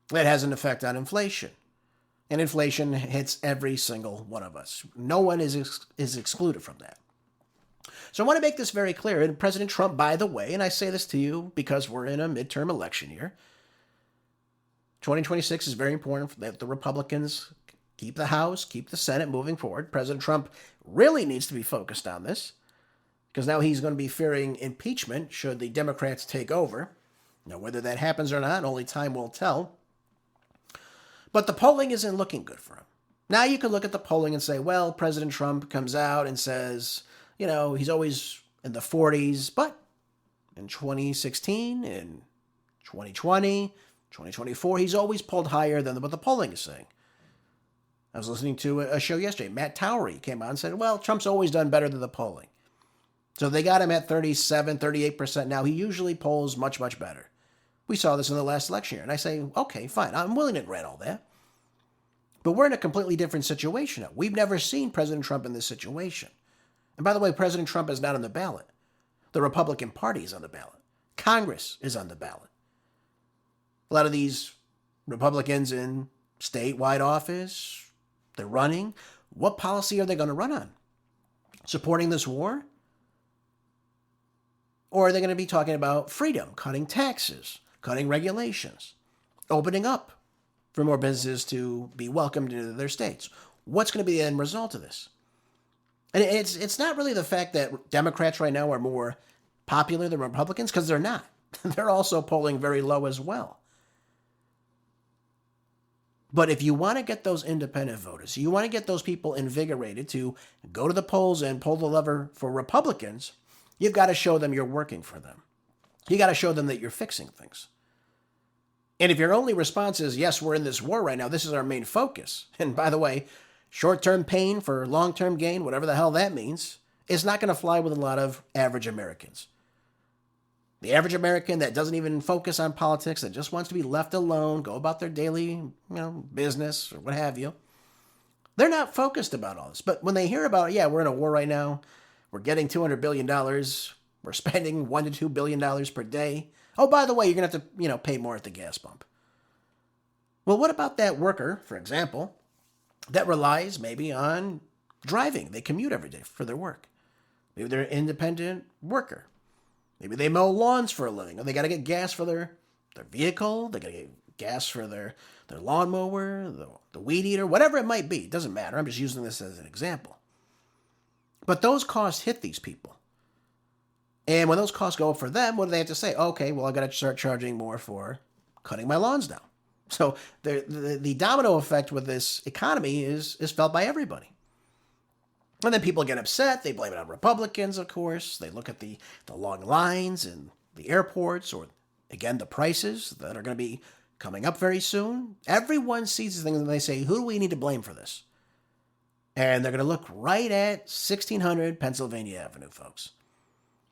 That has an effect on inflation. And inflation hits every single one of us. No one is excluded from that. So I want to make this very clear. And President Trump, by the way, and I say this to you because we're in a midterm election year, 2026 is very important that the Republicans keep the House, keep the Senate moving forward. President Trump really needs to be focused on this because now he's going to be fearing impeachment should the Democrats take over. Now, whether that happens or not, only time will tell. But the polling isn't looking good for him. Now you can look at the polling and say, well, President Trump comes out and says, he's always in the 40s, but in 2016, in 2020, 2024, he's always polled higher than what the polling is saying. I was listening to a show yesterday. Matt Towery came on and said, well, Trump's always done better than the polling. So they got him at 37, 38% now. He usually polls much, much better. We saw this in the last election year. And I say, okay, fine. I'm willing to grant all that. But we're in a completely different situation now. We've never seen President Trump in this situation. And by the way, President Trump is not on the ballot. The Republican Party is on the ballot. Congress is on the ballot. A lot of these Republicans in statewide office, they're running. What policy are they going to run on? Supporting this war? Or are they going to be talking about freedom, cutting taxes, cutting regulations, opening up for more businesses to be welcomed into their states? What's going to be the end result of this? And it's not really the fact that Democrats right now are more popular than Republicans, because they're not. They're also polling very low as well. But if you want to get those independent voters, you want to get those people invigorated to go to the polls and pull the lever for Republicans, you've got to show them you're working for them. You got to show them that you're fixing things. And if your only response is, yes, we're in this war right now, this is our main focus. And by the way, short-term pain for long-term gain, whatever the hell that means, is not going to fly with a lot of average Americans. The average American that doesn't even focus on politics, that just wants to be left alone, go about their daily, business or what have you, they're not focused about all this. But when they hear about, we're in a war right now, we're getting $200 billion, we're spending $1 to $2 billion per day. Oh, by the way, you're going to have to, pay more at the gas pump. Well, what about that worker, for example, that relies maybe on driving? They commute every day for their work. Maybe they're an independent worker. Maybe they mow lawns for a living, or they got to get gas for their vehicle. They got to get gas for their lawnmower, the weed eater, whatever it might be. It doesn't matter. I'm just using this as an example. But those costs hit these people. And when those costs go up for them, what do they have to say? Okay, well, I got to start charging more for cutting my lawns down. So the domino effect with this economy is felt by everybody. And then people get upset. They blame it on Republicans, of course. They look at the long lines in the airports, or, again, the prices that are going to be coming up very soon. Everyone sees these things and they say, who do we need to blame for this? And they're going to look right at 1600 Pennsylvania Avenue, folks.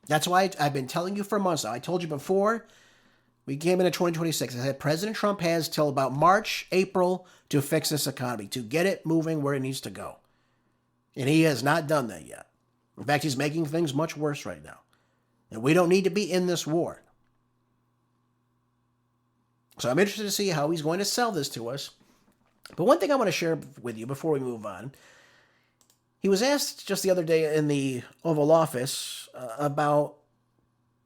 That's why I've been telling you for months now. I told you before, We came into 2026. I said President Trump has till about March, April to fix this economy, to get it moving where it needs to go. And he has not done that yet. In fact, he's making things much worse right now. And we don't need to be in this war. So I'm interested to see how he's going to sell this to us. But one thing I want to share with you before we move on, he was asked just the other day in the Oval Office about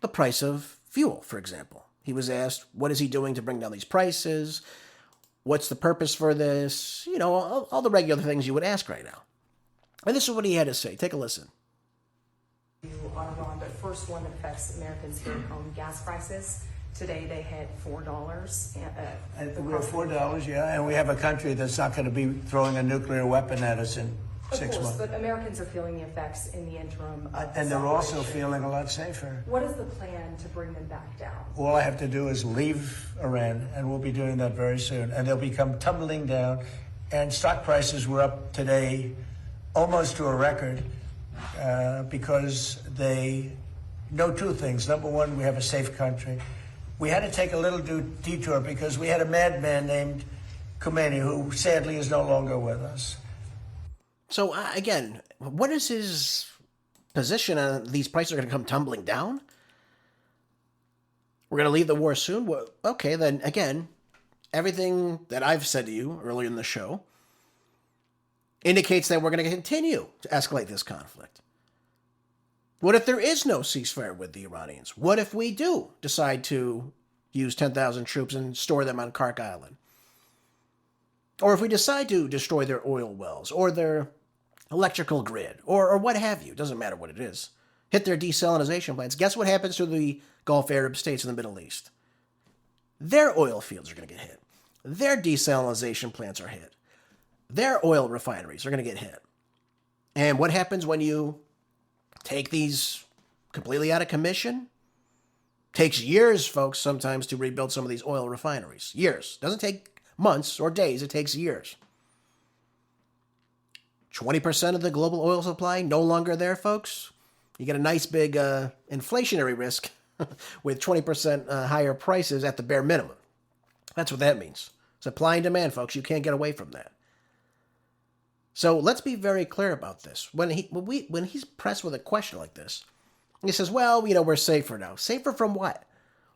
the price of fuel, for example. He was asked, what is he doing to bring down these prices? What's the purpose for this? You know, all the regular things you would ask right now. And this is what he had to say. Take a listen. On Iran, but first one that affects Americans here at home, gas prices. Today they hit $4. We're $4, yeah, and we have a country that's not going to be throwing a nuclear weapon at us in 6 months. But Americans are feeling the effects in the interim. And they're also feeling a lot safer. What is the plan to bring them back down? All I have to do is leave Iran, and we'll be doing that very soon. And they'll become tumbling down. And stock prices were up today almost to a record because they know two things. Number one, we have a safe country. We had to take a little detour because we had a madman named Khomeini who sadly is no longer with us. So, again, what is his position on these prices are going to come tumbling down? We're going to leave the war soon? Well, okay, then, again, everything that I've said to you earlier in the show indicates that we're going to continue to escalate this conflict. What if there is no ceasefire with the Iranians? What if we do decide to use 10,000 troops and store them on Kark Island? Or if we decide to destroy their oil wells or their electrical grid or what have you, doesn't matter what it is, hit their desalination plants, guess what happens to the Gulf Arab states in the Middle East? Their oil fields are going to get hit. Their desalination plants are hit. Their oil refineries are going to get hit. And what happens when you take these completely out of commission? Takes years, folks, sometimes to rebuild some of these oil refineries. Years. Doesn't take months or days, it takes years. 20% of the global oil supply no longer there, folks. You get a nice big inflationary risk with 20% higher prices at the bare minimum. That's what that means. Supply and demand, folks. You can't get away from that. So let's be very clear about this. When he's pressed with a question like this, he says, well, you know, we're safer now. Safer from what?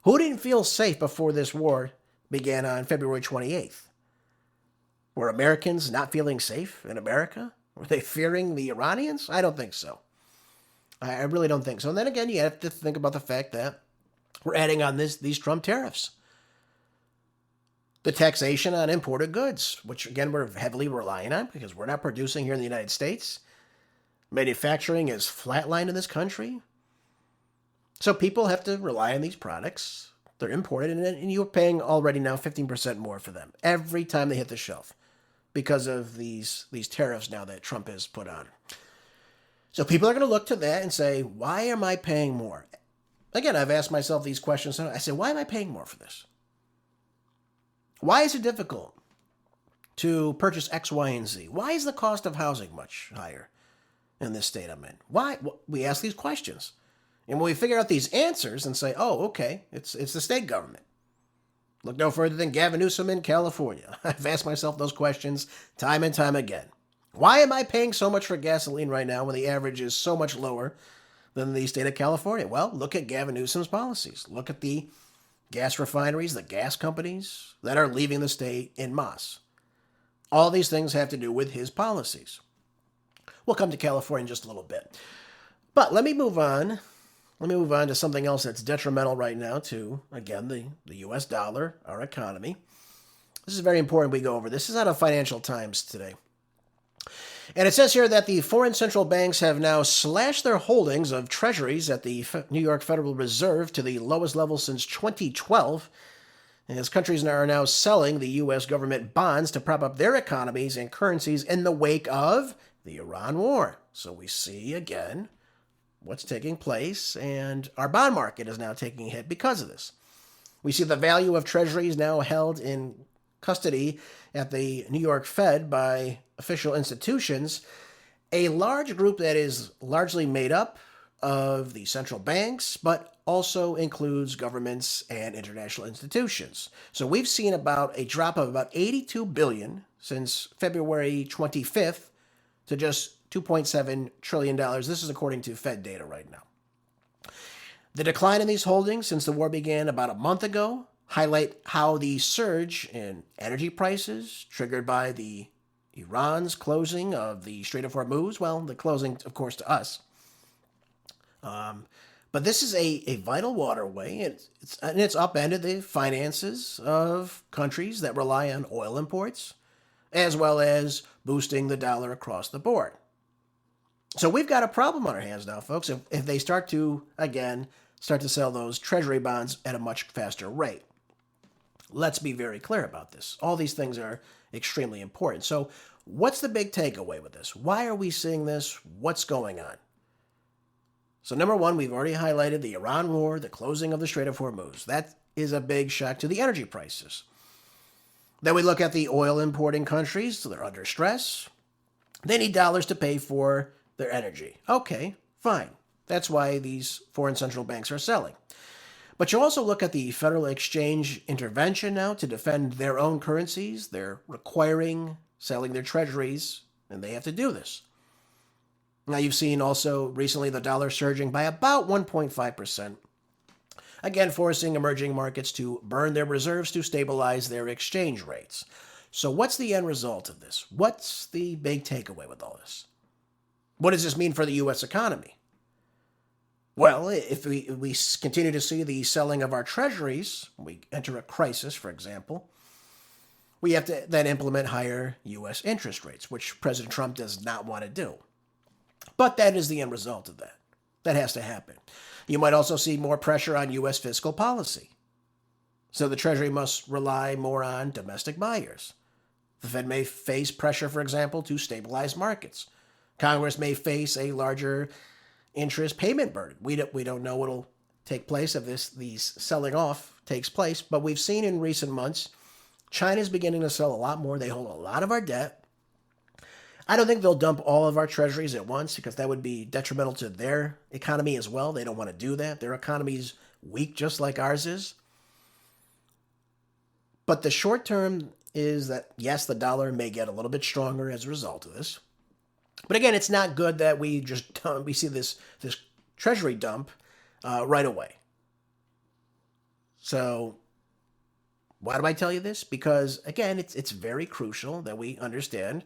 Who didn't feel safe before this war began on February 28th? Were Americans not feeling safe in America? Were they fearing the Iranians? I don't think so. I really don't think so. And then again, you have to think about the fact that we're adding on these Trump tariffs. The taxation on imported goods, which again we're heavily relying on because we're not producing here in the United States. Manufacturing is flatlined in this country. So people have to rely on these products. They're imported, and you're paying already now 15% more for them every time they hit the shelf because of these tariffs now that Trump has put on. So people are going to look to that and say, why am I paying more? Again, I've asked myself these questions. I say, why am I paying more for this? Why is it difficult to purchase X, Y, and Z? Why is the cost of housing much higher in this state I'm in? Why? We ask these questions. And when we figure out these answers and say, oh, okay, it's the state government. Look no further than Gavin Newsom in California. I've asked myself those questions time and time again. Why am I paying so much for gasoline right now when the average is so much lower than the state of California? Well, look at Gavin Newsom's policies. Look at the gas refineries, the gas companies that are leaving the state en masse. All these things have to do with his policies. We'll come to California in just a little bit. But let me move on. Let me move on to something else that's detrimental right now to, again, the U.S. dollar, our economy. This is very important we go over. This is out of Financial Times today. And it says here that the foreign central banks have now slashed their holdings of treasuries at the New York Federal Reserve to the lowest level since 2012, as countries are now selling the U.S. government bonds to prop up their economies and currencies in the wake of the Iran war. So we see, again, what's taking place, and our bond market is now taking a hit because of this. We see the value of treasuries now held in custody at the New York Fed by official institutions, a large group that is largely made up of the central banks, but also includes governments and international institutions. So we've seen about a drop of about $82 billion since February 25th to just $2.7 trillion. This is according to Fed data right now. The decline in these holdings since the war began about a month ago highlight how the surge in energy prices triggered by the Iran's closing of the Strait of Hormuz, well, the closing, of course, to us. But this is a vital waterway, and it's upended the finances of countries that rely on oil imports, as well as boosting the dollar across the board. So we've got a problem on our hands now, folks, if they start to sell those treasury bonds at a much faster rate. Let's be very clear about this. All these things are extremely important. So what's the big takeaway with this? Why are we seeing this? What's going on? So number one, we've already highlighted the Iran war, the closing of the Strait of Hormuz. That is a big shock to the energy prices. Then we look at the oil importing countries. So they're under stress. They need dollars to pay for their energy. Okay, fine. That's why these foreign central banks are selling. But you also look at the Federal Exchange intervention now to defend their own currencies. They're requiring selling their treasuries, and they have to do this. Now, you've seen also recently the dollar surging by about 1.5%, again forcing emerging markets to burn their reserves to stabilize their exchange rates. So what's the end result of this? What's the big takeaway with all this? What does this mean for the U.S. economy? Well, if we continue to see the selling of our treasuries, we enter a crisis, for example, we have to then implement higher U.S. interest rates, which President Trump does not want to do. But that is the end result of that. That has to happen. You might also see more pressure on U.S. fiscal policy. So the Treasury must rely more on domestic buyers. The Fed may face pressure, for example, to stabilize markets. Congress may face a larger interest payment burden. We don't know what will take place if these selling off takes place, but we've seen in recent months, China's beginning to sell a lot more. They hold a lot of our debt. I don't think they'll dump all of our treasuries at once because that would be detrimental to their economy as well. They don't want to do that. Their economy is weak just like ours is. But the short term is that, yes, the dollar may get a little bit stronger as a result of this. But again, it's not good that we see this treasury dump right away. So why do I tell you this? Because, again, it's very crucial that we understand.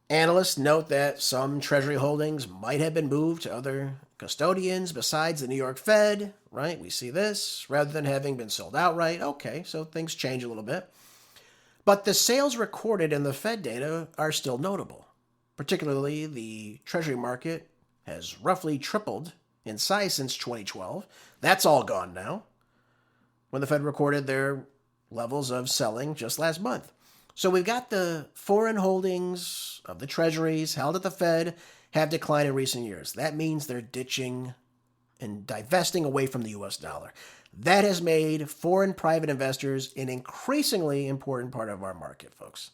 Analysts note that some Treasury holdings might have been moved to other custodians besides the New York Fed, right? We see this, rather than having been sold outright. Okay, so things change a little bit. But the sales recorded in the Fed data are still notable. Particularly, the Treasury market has roughly tripled in size since 2012. That's all gone now, when the Fed recorded their levels of selling just last month. So we've got the foreign holdings of the treasuries held at the Fed have declined in recent years. That means they're ditching and divesting away from the U.S. dollar. That has made foreign private investors an increasingly important part of our market, folks.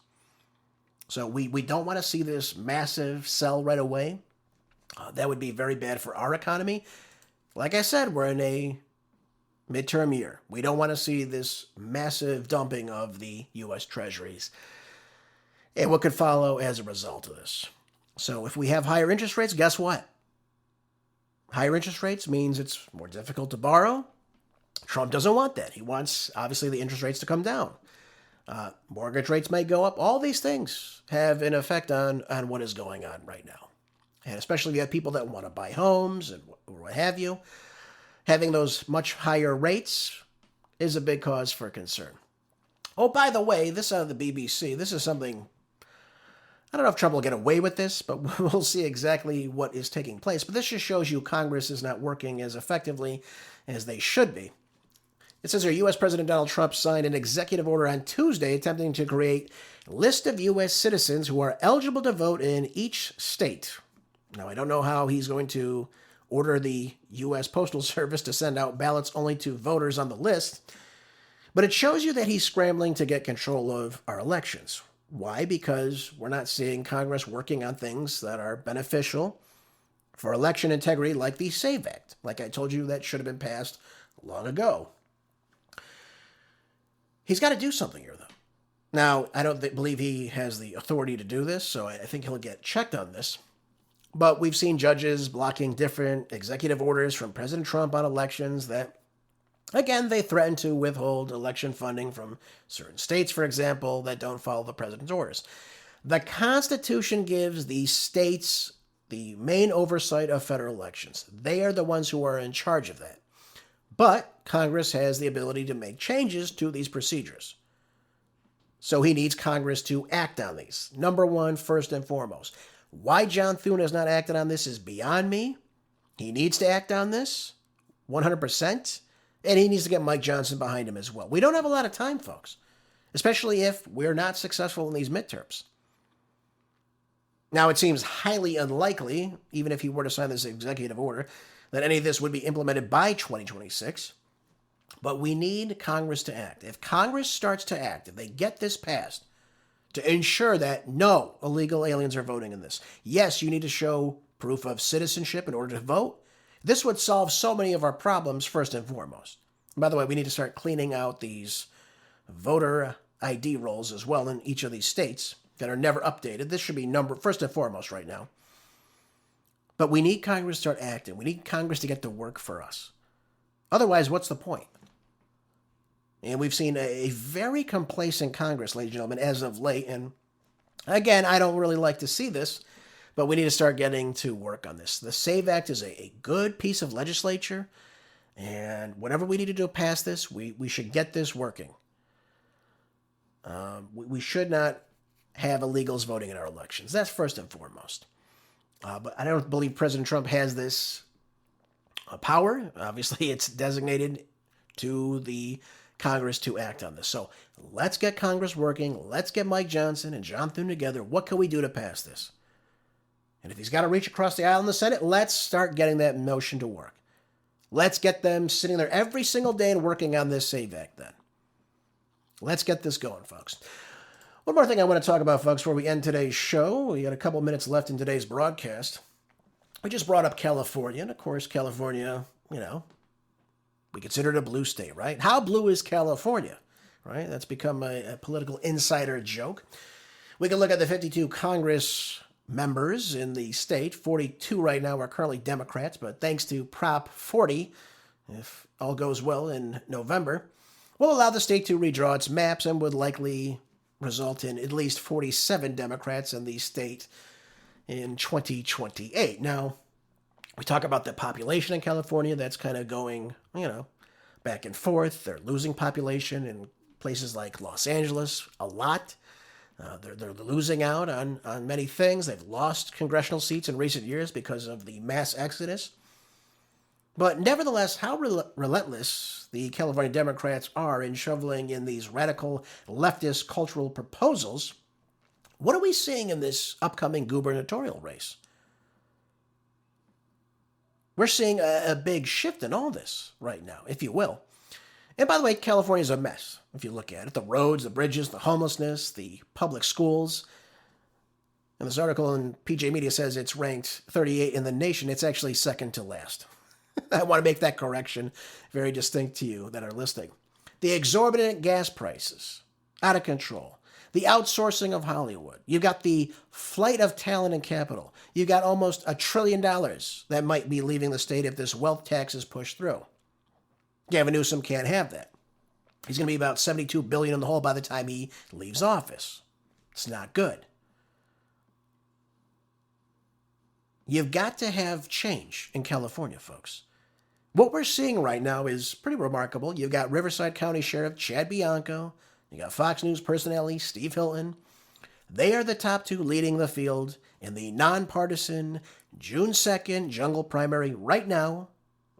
So we don't want to see this massive sell right away. That would be very bad for our economy. Like I said, we're in a midterm year. We don't want to see this massive dumping of the U.S. Treasuries and what could follow as a result of this. So if we have higher interest rates, guess what? Higher interest rates means it's more difficult to borrow. Trump doesn't want that. He wants, obviously, the interest rates to come down. Mortgage rates may go up. All these things have an effect on what is going on right now. And especially if you have people that want to buy homes and what have you. Having those much higher rates is a big cause for concern. Oh, by the way, this out of the BBC, this is something, I don't know if Trump will get away with this, but we'll see exactly what is taking place. But this just shows you Congress is not working as effectively as they should be. It says here, U.S. President Donald Trump signed an executive order on Tuesday attempting to create a list of U.S. citizens who are eligible to vote in each state. Now, I don't know how he's going to order the U.S. Postal Service to send out ballots only to voters on the list, but it shows you that he's scrambling to get control of our elections. Why? Because we're not seeing Congress working on things that are beneficial for election integrity like the SAVE Act. Like I told you, that should have been passed long ago. He's got to do something here, though. Now, I don't believe he has the authority to do this, so I think he'll get checked on this. But we've seen judges blocking different executive orders from President Trump on elections that, again, they threaten to withhold election funding from certain states, for example, that don't follow the president's orders. The Constitution gives the states the main oversight of federal elections. They are the ones who are in charge of that. But Congress has the ability to make changes to these procedures. So he needs Congress to act on these. Number one, first and foremost. Why John Thune has not acted on this is beyond me. He needs to act on this, 100%. And he needs to get Mike Johnson behind him as well. We don't have a lot of time, folks, especially if we're not successful in these midterms. Now, it seems highly unlikely, even if he were to sign this executive order, that any of this would be implemented by 2026. But we need Congress to act. If Congress starts to act, if they get this passed, to ensure that no illegal aliens are voting in this. Yes, you need to show proof of citizenship in order to vote. This would solve so many of our problems, first and foremost. And by the way, we need to start cleaning out these voter ID rolls as well in each of these states that are never updated. This should be first and foremost right now. But we need Congress to start acting. We need Congress to get to work for us. Otherwise, what's the point? And we've seen a very complacent Congress, ladies and gentlemen, as of late. And again, I don't really like to see this, but we need to start getting to work on this. The SAVE Act is a good piece of legislature. And whatever we need to do to pass this, we should get this working. We should not have illegals voting in our elections. That's first and foremost. But I don't believe President Trump has this power. Obviously, it's designated to the Congress to act on this. So let's get Congress working. Let's get Mike Johnson and John Thune together. What can we do to pass this? And if he's got to reach across the aisle in the Senate, let's start getting that motion to work. Let's get them sitting there every single day and working on this SAVE Act then. Let's get this going, folks. One more thing I want to talk about, folks, before we end today's show. We got a couple minutes left in today's broadcast. We just brought up California. And, of course, California, we consider it a blue state, right? How blue is California, right? That's become a political insider joke. We can look at the 52 Congress members in the state. 42 right now are currently Democrats, but thanks to Prop 40, if all goes well in November, will allow the state to redraw its maps and would likely result in at least 47 Democrats in the state in 2028. Now, we talk about the population in California that's kind of going, back and forth. They're losing population in places like Los Angeles a lot. They're losing out on many things. They've lost congressional seats in recent years because of the mass exodus. But nevertheless, how relentless the California Democrats are in shoveling in these radical leftist cultural proposals, what are we seeing in this upcoming gubernatorial race? We're seeing a big shift in all this right now, if you will. And by the way, California's a mess, if you look at it. The roads, the bridges, the homelessness, the public schools. And this article in PJ Media says it's ranked 38 in the nation. It's actually second to last. I want to make that correction very distinct to you that are listening. The exorbitant gas prices, out of control. The outsourcing of Hollywood. You've got the flight of talent and capital. You've got almost $1 trillion that might be leaving the state if this wealth tax is pushed through. Gavin Newsom can't have that. He's going to be about $72 billion in the hole by the time he leaves office. It's not good. You've got to have change in California, folks. What we're seeing right now is pretty remarkable. You've got Riverside County Sheriff Chad Bianco. You got Fox News personality Steve Hilton. They are the top two leading the field in the nonpartisan June 2nd jungle primary right now.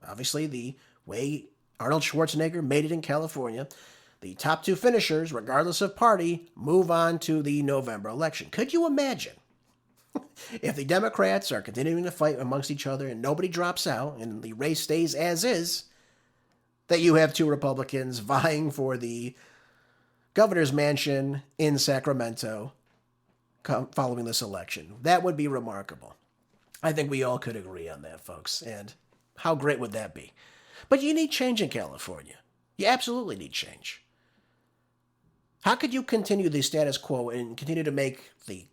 Obviously, the way Arnold Schwarzenegger made it in California. The top two finishers, regardless of party, move on to the November election. Could you imagine if the Democrats are continuing to fight amongst each other and nobody drops out and the race stays as is, that you have two Republicans vying for the governor's mansion in Sacramento following this election? That would be remarkable. I think we all could agree on that, folks. And how great would that be? But you need change in California. You absolutely need change. How could you continue the status quo and continue to make the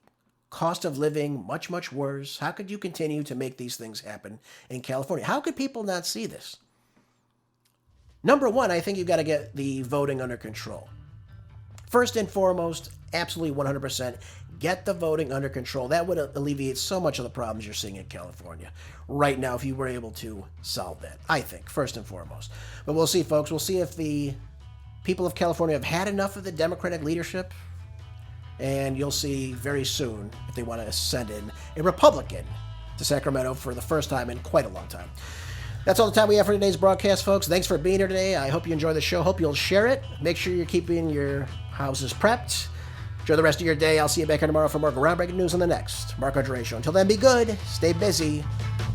cost of living much, much worse? How could you continue to make these things happen in California? How could people not see this? Number one, I think you've got to get the voting under control. First and foremost, absolutely 100%, get the voting under control. That would alleviate so much of the problems you're seeing in California right now if you were able to solve that, I think, first and foremost. But we'll see, folks. We'll see if the people of California have had enough of the Democratic leadership, and you'll see very soon if they want to send in a Republican to Sacramento for the first time in quite a long time. That's all the time we have for today's broadcast, folks. Thanks for being here today. I hope you enjoy the show. Hope you'll share it. Make sure you're keeping your houses prepped. Enjoy the rest of your day. I'll see you back here tomorrow for more groundbreaking news on the next Marco Dre Show. Until then, be good. Stay busy.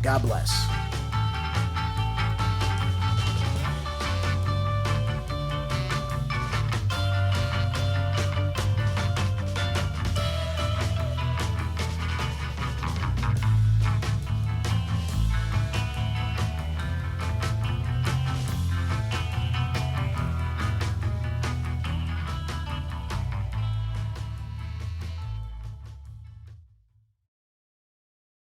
God bless.